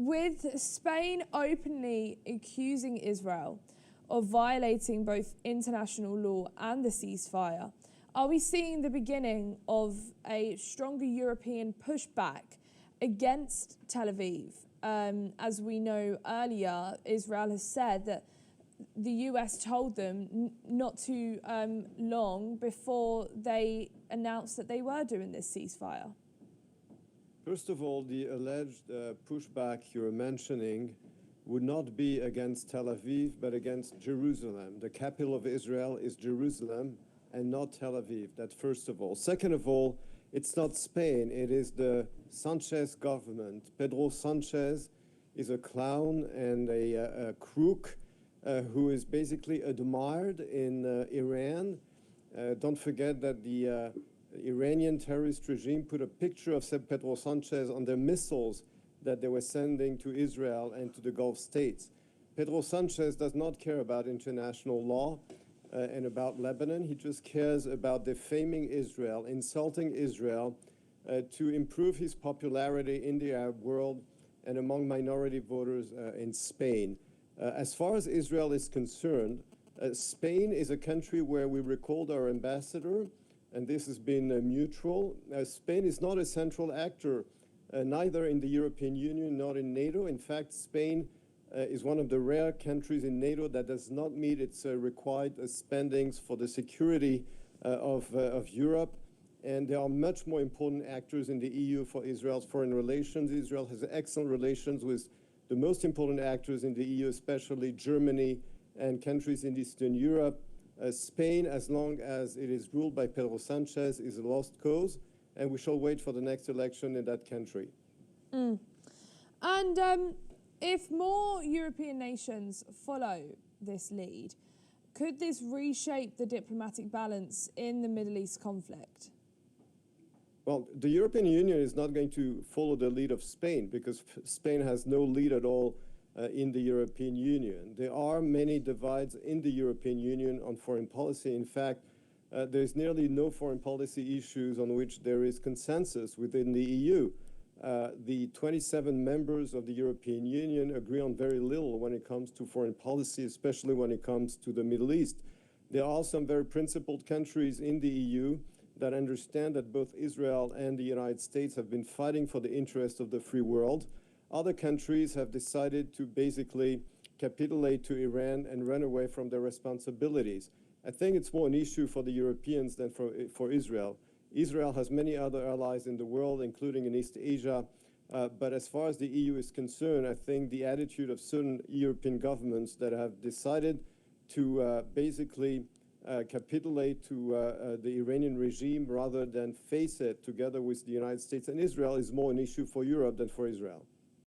with Spain openly accusing Israel of violating both international law and the ceasefire, are we seeing the beginning of a stronger European pushback against Tel Aviv? As we know earlier, Israel has said that the US told them not too long before they announced that they were doing this ceasefire. First of all, the alleged pushback you're mentioning would not be against Tel Aviv, but against Jerusalem. The capital of Israel is Jerusalem and not Tel Aviv. That first of all. Second of all, it's not Spain. It is the Sanchez government. Pedro Sanchez is a clown and a crook who is basically admired in Iran. Don't forget that the Iranian terrorist regime put a picture of Pedro Sanchez on their missiles that they were sending to Israel and to the Gulf states. Pedro Sanchez does not care about international law and about Lebanon. He just cares about defaming Israel, insulting Israel to improve his popularity in the Arab world and among minority voters in Spain. As far as Israel is concerned, Spain is a country where we recalled our ambassador, and this has been mutual. Spain is not a central actor, neither in the European Union nor in NATO. In fact, Spain is one of the rare countries in NATO that does not meet its required spendings for the security of Europe. And there are much more important actors in the EU for Israel's foreign relations. Israel has excellent relations with the most important actors in the EU, especially Germany and countries in Eastern Europe. Spain, as long as it is ruled by Pedro Sanchez, is a lost cause, and we shall wait for the next election in that country. And if more European nations follow this lead, could this reshape the diplomatic balance in the Middle East conflict? Well, the European Union is not going to follow the lead of Spain because Spain has no lead at all in the European Union. There are many divides in the European Union on foreign policy. In fact, there's nearly no foreign policy issues on which there is consensus within the EU. The 27 members of the European Union agree on very little when it comes to foreign policy, especially when it comes to the Middle East. There are some very principled countries in the EU that understand that both Israel and the United States have been fighting for the interests of the free world. Other countries have decided to basically capitulate to Iran and run away from their responsibilities. I think it's more an issue for the Europeans than for Israel. Israel has many other allies in the world, including in East Asia. But as far as the EU is concerned, I think the attitude of certain European governments that have decided to basically capitulate to the Iranian regime rather than face it together with the United States and Israel is more an issue for Europe than for Israel.